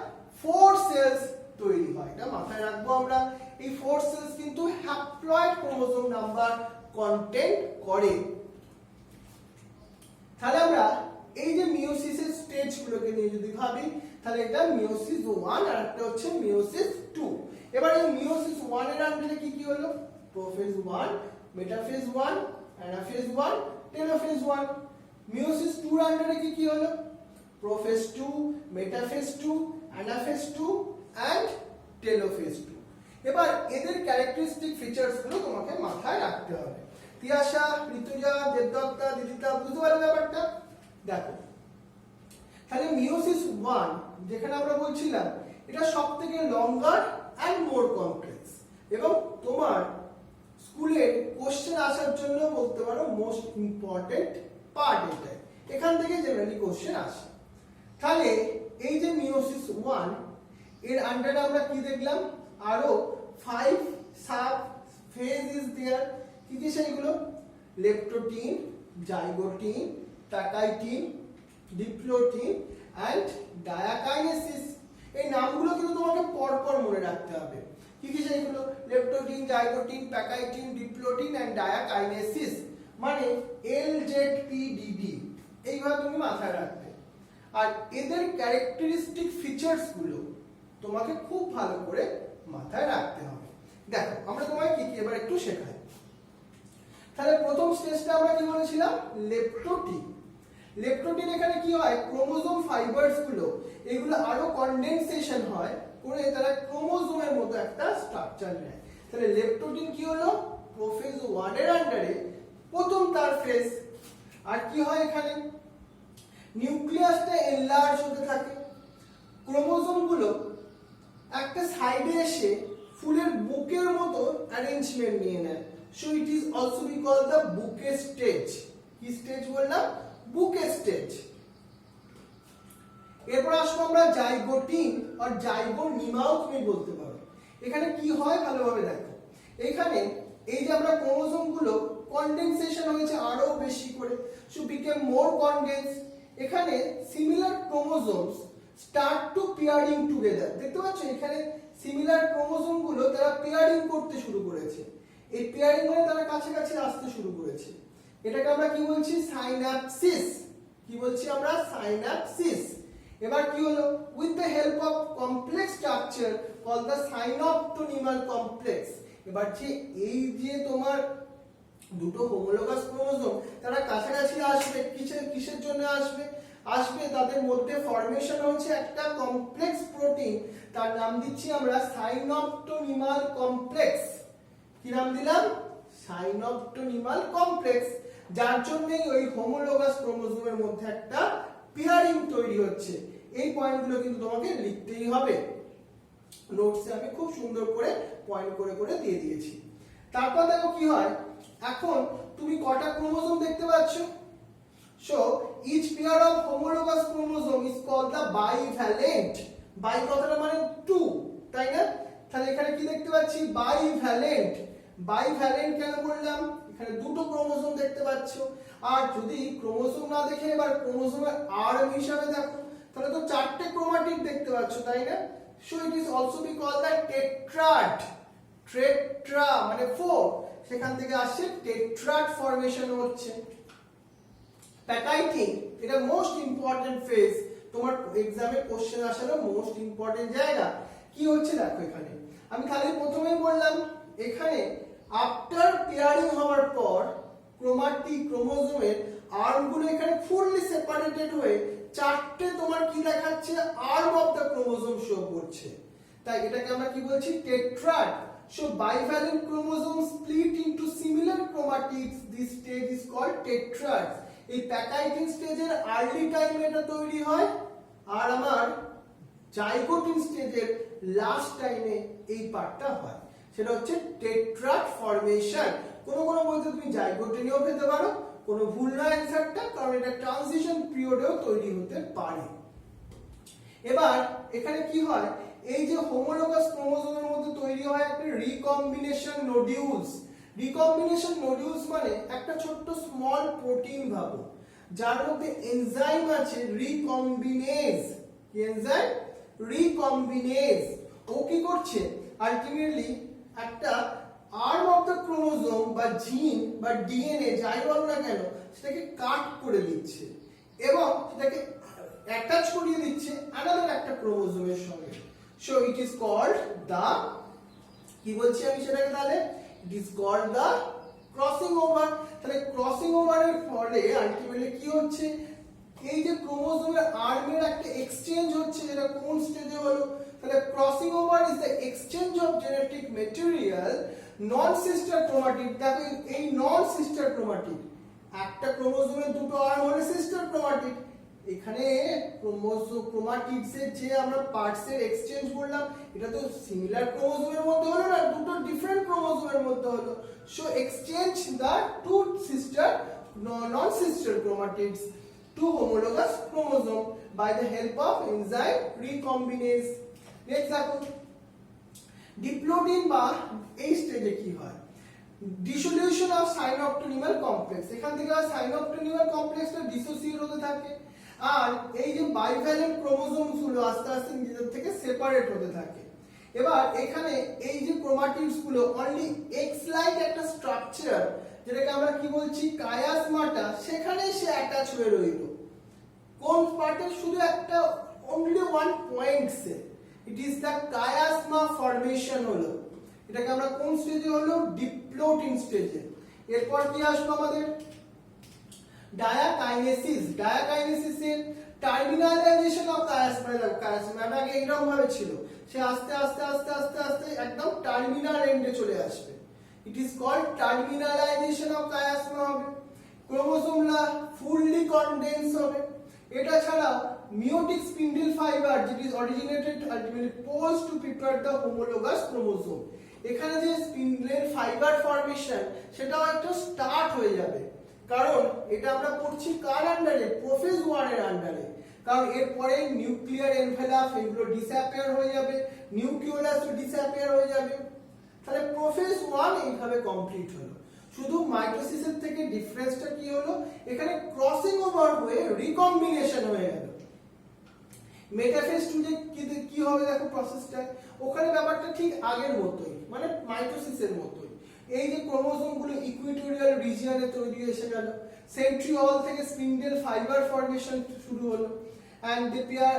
4 সেলস তৈরি হয়। এটা মাথায় রাখবো আমরা, এই 4 সেলস কিন্তু হ্যাপ্লয়েড ক্রোমোজোম নাম্বার কন্টেন্ট করে। তাহলে আমরা এই যে মিওসিসের স্টেজগুলোকে নিয়ে যদি ভাবি, তাহলে এটা মিওসিস 1 আর একটা হচ্ছে মিওসিস 2। এবার এই মিওসিস 1 এর আন্ডারে কি কি হলো, prophase 1, metaphase 1, anaphase 1, telophase 1। Meiosis 2 এর আন্ডারে কি কি হলো, prophase 2, metaphase 2, anaphase 2 and telophase 2। এবার এদের ক্যারেক্টারিস্টিক ফিচারস গুলো তোমাকে মাথায় রাখতে হবে। তিয়াশা, ঋতুজা, দেবদত্তা, দিদিতা বুঝতে পারলে ব্যাপারটা? দেখো, তাহলে মিওসিস 1 যেখানে আমরা বলছিলাম এটা সবথেকে লঙ্গার এন্ড মোর কমপ্লেক্স, এবং তোমার স্কুলের কোশ্চেন আসার জন্য বলতে পারো মোস্ট ইম্পর্টেন্ট পার্ট এটাই, এখান থেকে জেনারেলি কোশ্চেন আসে। তাহলে এই যে মিওসিস 1 এর আন্ডারে আমরা কি দেখলাম, আরো 5 সাব ফেজ ইজ देयर। কি কি সেইগুলো, leptotene, zygotene, pachytene, diplotene and diakinesis. এই নামগুলো কিন্তু তোমাকে পরপর মনে রাখতে হবে। কি কি সেইগুলো, leptotene, zygotene, pachytene, diplotene and diakinesis, মানে LZPDD, এইভাবে তুমি মাথায় রাখবে। আর এদের ক্যারেক্টারিস্টিক ফিচারস গুলো তোমাকে খুব ভালো করে মাথায় রাখতে হবে। দেখো আমরা তোমায় কি কি এবার একটু শেখাই। তাহলে প্রথম স্টেজটা আমরা কি বলেছিলাম, লেপ্টোটিন। লেপ্টোটিন এখানে কি হয়, ক্রোমোজোম ফাইবারস গুলো এগুলো আরো কনডেনসেশন হয় করে তারা ক্রোমোজোমের মতো একটা স্ট্রাকচার নেয়। তাহলে লেপ্টোটিন কি হলো, প্রোফেজ 1 এর আন্ডারে প্রথম তার ফেজ। আর কি হয় এখানে, নিউক্লিয়াসটা এনলার্জ হতে থাকে, ক্রোমোজোম গুলো একটা সাইডে এসে ফুলের বুকের মতো অ্যারেঞ্জমেন্ট নিয়ে নেয়। So it is also be called the bouquet stage. কি স্টেজ বললাম, বুকে স্টেজ। এরপর আসবো আমরা জাইগোটিন আর জাইগোনিমাও তুমি বলতে পারো। এখানে কি হয় ভালোভাবে দেখো, এখানে এই যে আমরা ক্রোমোজোম গুলো কনডেনসেশন হয়েছে আরো বেশি করে, সো বিকেম মোর কনডেন্স। এখানে similar chromosomes start to pairing together, দেখতে পাচ্ছ এখানে সিমিলার ক্রোমোজোম গুলো তারা পেয়ারিং করতে শুরু করেছে। এই পেয়ারিং মানে তারা কাছাকাছি আসতে শুরু করেছে। এটাকে আমরা কি বলছি? সাইন্যাপসিস। কি বলছি আমরা? সাইন্যাপসিস। এবার কি হলো? With the help of complex structure called the synaptonemal complex. এবার যে এই যে তোমার দুটো হোমোলোগাস ক্রোমোজোম তারা কাছাকাছি আসবে, কিসের জন্য আসবে? আসবে তাদের মধ্যে ফর্মেশন হচ্ছে একটা কমপ্লেক্স প্রোটিন, তার নাম দিচ্ছি আমরা সাইনোপটোনিমাল কমপ্লেক্স। কি নাম দিলাম? সাইনোপটোনিমাল কমপ্লেক্স, যার জন্যই ওই হোমোলোগাস ক্রোমোজোমের মধ্যে একটা পেয়ারিং তৈরি হচ্ছে। এই পয়েন্টগুলো কিন্তু তোমাকে লিখতেই হবে। নোটসে আমি খুব সুন্দর করে পয়েন্ট করে করে দিয়ে দিয়েছি। তারপর দেখো কি হয়, এখন তুমি কটা ক্রোমোজোম দেখতে পাচ্ছ? So each pair of homologous chromosome is called the bivalent. Bi কথাটা মানে টু, তাই না? তাহলে এখানে কি দেখতে পাচ্ছি? বাইভ্যালেন্ট। বাইভ্যালেন্ট কেন বললাম? এখানে দুটো ক্রোমোজোম দেখতে পাচ্ছ। আর যদি ক্রোমোজোম না দেখে এবার ক্রোমোজোমের আর্ম হিসাবে দেখো, তাহলে তো চারটে ক্রোমাটিড দেখতে পাচ্ছ, তাই না? So it is also be called the tetrad. Tetra মানে 4, সেখান থেকে আসছে টেট্রাড ফর্মেশন হচ্ছে। প্যাকাইটিং, এটা মোস্ট ইম্পর্টেন্ট ফেজ, তোমার এক্সামে কোশ্চেন আসার মোস্ট ইম্পর্টেন্ট জায়গা। কি হচ্ছে দেখো, এখানে আমি খালি প্রথমেই বললাম, এখানে আফটার পেয়ারিং হওয়ার পর ক্রোমোজোমের আর্মগুলো এখানে ফুললি সেপারেটেড হয়ে চারটে তোমার কি দেখাচ্ছে? Arm of the chromosome show করছে। তাই এটাকে আমরা কি বলছি? Tetrad. So bivalent chromosomes split into similar chromatids. This stage is called tetrads. এই প্যাকাইটিং স্টেজের আর্লি টাইমে এটা তৈরি হয়, আর আমার জাইগোটিন স্টেজের লাস্ট টাইমে এই পার্টটা হয়। সেটা হচ্ছে টেট্রাড ফর্মেশন। কোন বইতে তুমি জাইগোটিনও পেতে পারো, কোনো ভুল না অ্যানসারটা, কারণ এটা ট্রানজিশন পিরিয়ডেও তৈরি হতে পারে। এবার এখানে কি হয়, এই যে হোমোলোগাস ক্রোমোজোমের মধ্যে তৈরি হয় একটা রিকম্বিনেশন নোডিউলস। রিকম্বিনেশন নোডিউলস মানে একটা ছোট্ট স্মল প্রোটিন ভাবো, যার মধ্যে এনজাইম আছে রিকম্বিনেজ। কি এনজাইম? রিকম্বিনেজ। ও কি করছে? আলটিমেটলি একটা আর্ম অফ দ্য ক্রোমোজোম বা জিন বা ডিএনএ যাই বলো না কেন, সেটাকে কাট করে দিচ্ছে এবং সেটাকে অ্যাটাচ করিয়ে দিচ্ছে আলাদা একটা ক্রোমোজোমের সঙ্গে। So it is called the, কি বলছি আমি সেটাকে? তাহলে it is called the crossing over. তাহলে ক্রসিং ওভারের ফলে আলটিমেটলি কি হচ্ছে? এই যে ক্রোমোজোমের আর্মের একটা এক্সচেঞ্জ হচ্ছে, যেটা কোন স্টেজে হলো? তাহলে crossing over is the exchange of genetic material non sister chromatid. দেখো এই নন সিস্টার ক্রোমাটিড, একটা ক্রোমোজোমের দুটো আর্ম হলে সিস্টার ক্রোমাটিড, এখানে ক্রোমাটিডসের যে আমরা পার্টসের এক্সচেঞ্জ করলাম, এটা তো সিমিলার ক্রোমোজোমের মধ্যে হলো না, দুটো ডিফারেন্ট ক্রোমোজোমের মধ্যে হলো। So exchange the two sister non sister chromatids to homologous chromosome by the help of enzyme recombinase. Next দেখো, ডিপ্লোডিন বা এই স্টেজে কি হয়? Dissolution of synaptonemal complex. এখান থেকে সাইনোপটোনিমাল কমপ্লেক্সটা ডিসোসিয়েট হতে থাকে, আর এই যে বাইভ্যালেন্ট ক্রোমোজোমস গুলো আস্তে আস্তে নিজেদের থেকে সেপারেট হতে থাকে। এবার এখানে এই যে ক্রোমাটিডস গুলো অনলি এক্স লাইক একটা স্ট্রাকচার, যেটাকে আমরা কি বলছি? কায়াসমাটা, সেখানে সে অ্যাটাচ হয়ে রইল। কোন পার্টে? শুধু একটা অনলি ওয়ান পয়েন্টসে। It is the chiasma formation হলো। এটাকে আমরা কোন স্টেজে হলো? ডিপ্লোডিন স্টেজে। এরপর কি আসলো আমাদের? ডায়াকাইনেসিস। ডায়াকাইনেসিসের terminalisation of কায়াসমা। কায়াসমা আগে এইরকম ভাবে ছিল, সে আস্তে আস্তে আস্তে আস্তে আস্তে একদম টার্মিনাল এন্ডে চলে আসবে। It is called terminalization of chiasma হবে। ক্রোমোজোমলা ফুললি কনডেন্স হবে। এটা ছাড়া মিওটিক স্পিন্ডল ফাইবার, যেটি is originated ultimately poles to prepare the homologous chromosome, এখানে যে স্পিন্ডলের ফাইবার ফর্মেশন, সেটাও একটা স্টার্ট হয়ে যাবে। কারণ এটা আমরা পড়ছি কার আন্ডারে? প্রোফেজ 1 এর আন্ডারে। কারণ এরপরে নিউক্লিয়ার এনভেলাপ এগুলো ডিসঅ্যাপিয়ার হয়ে যাবে, নিউক্লিওলাস ডিসঅ্যাপিয়ার হয়ে যাবে। তাহলে প্রোফেজ 1 এইভাবে কমপ্লিট হলো। শুধু মাইটোসিসের থেকে ডিফারেন্সটা কি হলো, এখানে ক্রসিং ওভার হয়ে রিকম্বিনেশন হয়ে গেল। মেটাফেজ 2 তে কি হবে দেখো প্রসেসটা, ওখানে ব্যাপারটা ঠিক আগের মতোই, মানে মাইটোসিসের মতোই। এই যে ক্রোমোসোমগুলো ইকুইটোরিয়াল রিজিয়নে তৈরি এসে গেল, সেন্ট্রিওল থেকে স্পিন্ডেল ফাইবার ফর্মেশন শুরু হলো, এন্ড দে পেয়ার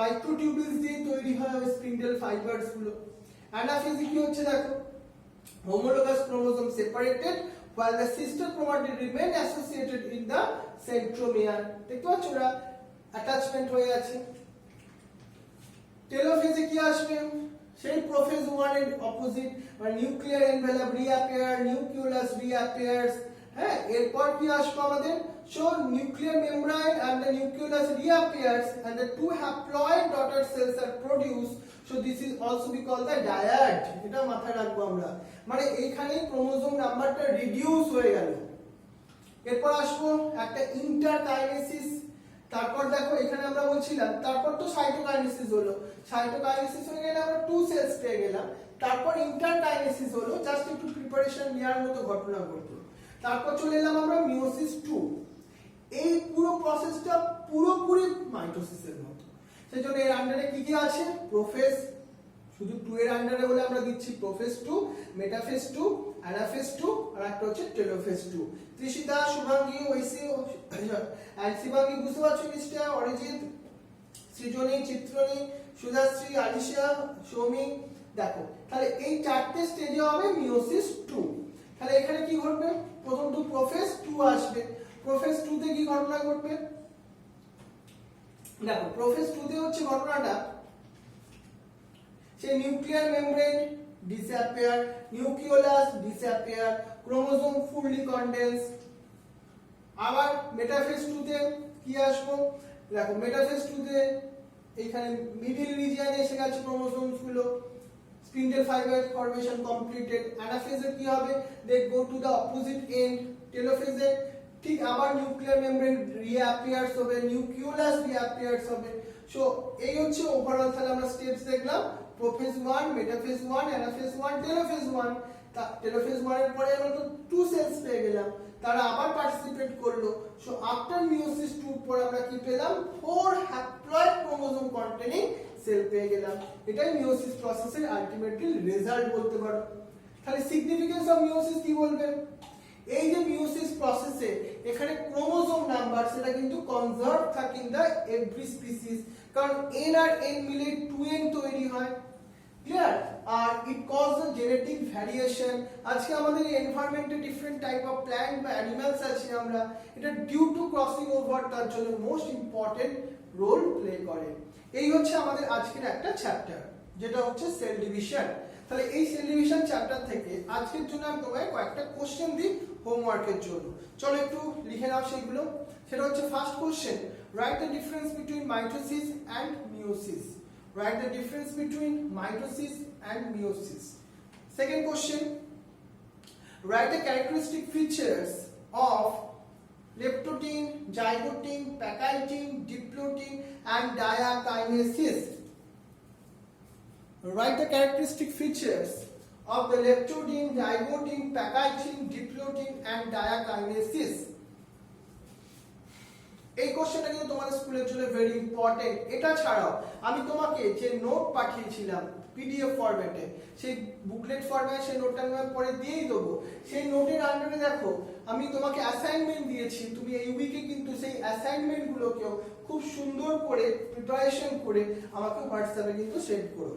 মাইক্রোটিউবিউলস দিয়ে তৈরি হয় ওই স্পিন্ডেল ফাইবারস গুলো। অ্যানাফেজে কি হচ্ছে দেখো, homologous chromosome separated while the sister chromatid remain associated in the centromere। দেখতে পাচ্ছ ওরা অ্যাটাচমেন্ট হয়ে আছে। টেলোফেজে কি আসবে, সেই প্রোফেজ 1 এর অপোজিট, মানে নিউক্লিয়ার এনভেলপ রিঅ্যাপিয়ার, নিউক্লিওলাস রিঅ্যাপিয়ার্স। হ্যাঁ, এরপর কি আসবে আমাদের, so nuclear membrane and the nucleus reappears and the two haploid daughter cells are produced, so this is also be called the dyad। এটা মাথায় রাখবো আমরা, মানে এইখানে ক্রোমোসোম নাম্বারটা রিডিউস হয়ে গেল। এরপর আসবো একটা ইন্টারকাইনেসিস। তারপর দেখো এখানে আমরা বলছিলাম, তারপর তো সাইটোকাইনেসিস হলো, সাইটোকাইনেসিস হয়ে গেলে আমরা টু সেলস পেয়ে গেলাম। তারপর ইন্টারকাইনেসিস হলো, জাস্ট একটু প্রিপারেশন নেওয়ার মতো ঘটনা ঘটলো। তারপর চলে এলাম আমরা মিওসিস 2। এই পুরো প্রসেসটা পুরোপুরি মাইটোসিসের মতো। সেজন্য এর আন্ডারে কি কি আছে, প্রোফেজ, শুধু 2 এর আন্ডারে বলে আমরা দিচ্ছি প্রোফেজ 2, মেটাফেজ 2, অ্যানাফেজ 2, আর একটা হচ্ছে টেলোফেজ 2। ত্রিশিতা, শুভাঙ্গী, ঐশী আর শিবাঙ্গী বুঝতে পারছো নিশ্চয়, অরিজিৎ, সৃজনী, চিত্রনী, সুধাশ্রী, আলিশা, সৌমিক। দেখো তাহলে এই চারটে স্টেজে হবে মিওসিস 2। তাহলে এখানে কি ঘটবে, প্রথম তো প্রোফেজ 2 আসবে। প্রোফেজ 2 তে কি ঘটনা ঘটবে, দেখো প্রোফেজ 2 তে হচ্ছে ঘটনাটা, সেই nuclear membrane disappear, nucleolus disappear, chromosome fully condense. আবার মেটাফেজ 2 তে কি আসবো, দেখো মেটাফেজ 2 তে এইখানে মিডল রিজিয়নে এসে গেছে ক্রোমোসোমস গুলো, স্পিন্ডেল ফাইবার ফর্মেশন কমপ্লিটেড। অ্যানাফেজে কি হবে, they go to the opposite end. টেলোফেজে ঠিক আবার নিউক্লিয়ার মেমব্রেন রিঅ্যাপিয়ার্স হবে, নিউক্লিওলাস রিঅ্যাপিয়ার্স হবে। সো এই হচ্ছে ওভারঅল তাহলে আমরা স্টেপস দেখলাম, prophase 1, metaphase 1, anaphase 1, telophase 1। Telophase 1 এর পরে আমরা তো 2 সেলস পেয়ে গেলাম, তারা আবার পার্টিসিপেট করলো। সো আফটার মিওসিস 2 পর আমরা কি পেলাম, 4 হ্যাপ্লয়েড ক্রোমোসোম কন্টেনিং সেল পেয়ে গেলাম। এটাই মিওসিস প্রসেসের আলটিমেটলি রেজাল্ট বলতে পারো। তাহলে সিগনিফিকেন্স অফ মিওসিস কি বলবে, এই যে মিওসিস প্রসেসে এখানে ক্রোমোসোম নাম্বার সেটা কিন্তু কনজার্ভ থাকে ইন দা এভরি স্পিসিস, কারণ n আর n মিলে 2n তৈরি হয়। ক্লিয়ার, আর it cause the genetic variation. আজকে আমাদের এনভায়রনমেন্টে ডিফারেন্ট টাইপ অফ প্ল্যান্ট বা অ্যানিমালস আছে, আমরা এটা ডিউ টু ক্রসিং ওভার তার জন্য মোস্ট ইম্পর্টেন্ট রোল প্লে করে। এই হচ্ছে আমাদের আজকের একটা চ্যাপ্টার, যেটা হচ্ছে সেল ডিভিশন। তাহলে এই সেল ডিভিশন চ্যাপ্টার থেকে আজকের জন্য আমি তোমায় কয়েকটা কোশ্চেন দিই হোমওয়ার্কের জন্য। চলো একটু লিখে নাও সেগুলো। সেটা হচ্ছে first question, write the difference between mitosis and meiosis. Write the difference between mitosis and meiosis. Second question, write the characteristic features of leptotin, zygotin, pachytin, diplotin and diakinesis. Write the characteristic features of the leptotin, zygotin, pachytin, diplotin and diakinesis. এই কোশ্চেনটা কিন্তু তোমাদের স্কুলের জন্য very important. এটা ছাড়াও আমি তোমাকে যে নোট পাঠিয়েছিলাম পিডিএফ ফরম্যাটে, সেই বুকলেট ফরম্যাটে সেই নোটটা আমি পরে দিয়েই দেবো। সেই নোটের আন্ডারে দেখো আমি তোমাকে অ্যাসাইনমেন্ট দিয়েছি, তুমি এই উইকে কিন্তু সেই অ্যাসাইনমেন্ট গুলোকেও খুব সুন্দর করে প্রিপারেশন করে আমাকে হোয়াটসঅ্যাপে কিন্তু সেন্ড করো।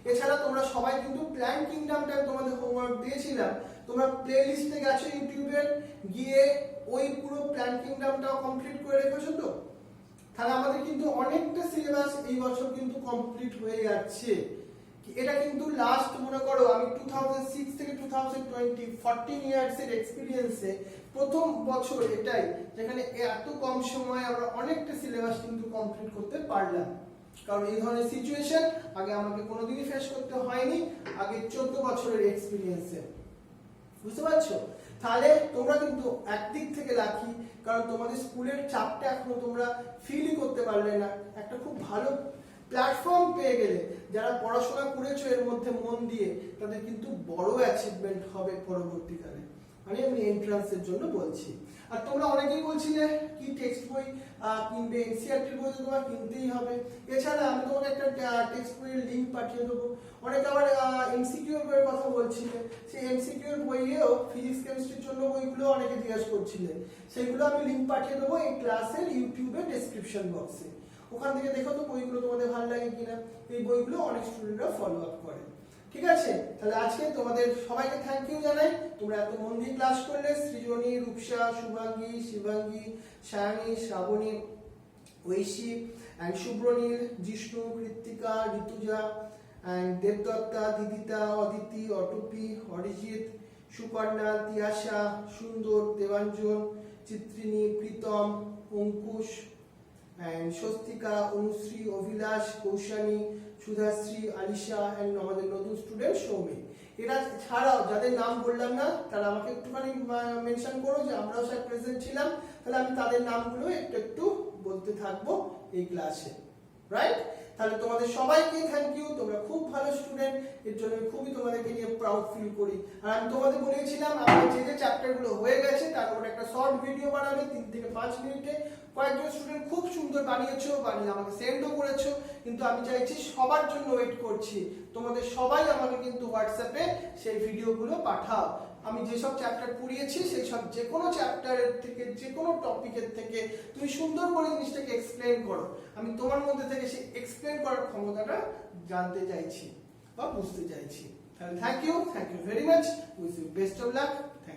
এছাড়া তোমরা সবাই কিন্তু প্ল্যান কিংডমটা তোমাদের হোমওয়ার্ক দিয়েছিলাম, তোমরা প্লে লিস্টে গেছো ইউটিউবে গিয়ে ওই পুরো প্ল্যান কিংডমটাও কমপ্লিট করে রেখেছো তো। তাহলে আমাদের কিন্তু অনেকটা সিলেবাস এই বছর কিন্তু কমপ্লিট হয়ে যাচ্ছে। এটা কিন্তু লাস্ট মনে করো আমি 2006 থেকে 2020 14 ইয়ার্স এর এক্সপেরিয়েন্সে প্রথম বছর এটাই যেখানে এত কম সময়ে আমরা অনেকটা সিলেবাস কিন্তু কমপ্লিট করতে পারলাম। কারণ এই ধরনের সিচুয়েশন আগে আমাকে কোনোদিনই ফেস করতে হয়নি, আগে 14 বছরের এক্সপেরিয়েন্সে। বুঝতে পারছো? তাহলে তোমরা কিন্তু একদিক থেকে লাকি, কারণ তোমাদের স্কুলের চাপটা এখনো তোমরা ফিলই করতে পারলে না। একটা খুব ভালো প্ল্যাটফর্ম পেয়ে গেলে, যারা পড়াশোনা করেছো এর মধ্যে মন দিয়ে, তাদের কিন্তু বড় অ্যাচিভমেন্ট হবে পরবর্তীকালে। আমি এন্ট্রান্সের জন্য বলছি। আর তোমরা অনেকেই বলছিলে কি টেক্সট বই কিনবে, এনসিইআরটি বই তো তোমার কিনতেই হবে। এছাড়া আমি তোমাকে একটা টেক্সট বইয়ের লিঙ্ক পাঠিয়ে দেবো। অনেকে আবার এমসিকিউ বইয়ের কথা বলছিলে, সেই এমসিকিউ বইয়েও ফিজিক্স কেমিস্ট্রির জন্য বইগুলো অনেকে জিজ্ঞাসা করছিলেন, সেগুলো আমি লিঙ্ক পাঠিয়ে দেবো এই ক্লাসের ইউটিউবের ডেসক্রিপশন বক্সে। ওখান থেকে দেখো তো বইগুলো তোমাদের ভালো লাগে কিনা। এই বইগুলো অনেক স্টুডেন্টরা ফলো আপ করে। ঠিক আছে, তাহলে আজকে তোমাদের সবাইকে থ্যাংক ইউ জানাই, তোমরা এত মন দিয়ে ক্লাস করলে। Srijani, Rupsa, Shubhangi, Shivangi, Sayani, Shrabani, Aishi and Shubhranil, Jishnu, Krittika, Rituja and Debdutta, Didita, Aditi, Atpi, Arijit, Sukanya, Tiyasha, Sundar, Debanjan, Chitrini, Pritam, Ankush and Swastika, Anushree, Abhilash, Koushani, Sudhashree, Alisha and আমাদের নতুন স্টুডেন্ট সৌমি। এরা ছাড়াও যাদের নাম বললাম না, তারা আমাকে একটুখানি মেনশন করো যে আমরাও স্যার প্রেজেন্ট ছিলাম, তাহলে আমি তাদের নামগুলো একটু একটু বলতে থাকবো এই ক্লাসে। রাইট? তাহলে তোমাদের সবাইকে থ্যাংক ইউ, তোমরা খুব ভালো স্টুডেন্ট, এর জন্য আমি খুবই তোমাদেরকে নিয়ে প্রাউড ফিল করি। আর আমি তোমাদের বলেছিলাম আমার যে যে চ্যাপ্টারগুলো হয়ে গেছে তার উপর একটা শর্ট ভিডিও বানাবে 3 থেকে 5 মিনিটে। কয়েকজন স্টুডেন্ট খুব সুন্দর বানিয়েছো, বানিয়ে আমাকে সেন্ডও করেছো, কিন্তু আমি চাইছি সবার জন্য ওয়েট করছি, তোমাদের সবাই আমাকে কিন্তু হোয়াটসঅ্যাপে সেই ভিডিওগুলো পাঠাও। আমি যেসব চ্যাপ্টার পড়িয়েছি সেই সব যে কোনো চ্যাপ্টারের থেকে, যে কোনো টপিকের থেকে তুমি সুন্দর করে জিনিসটাকে এক্সপ্লেন করো। আমি তোমার মধ্যে থেকে সেই এক্সপ্লেন করার ক্ষমতাটা জানতে চাইছি বা বুঝতে চাইছি। তাহলে thank you very much, wish you best of luck. Thank you.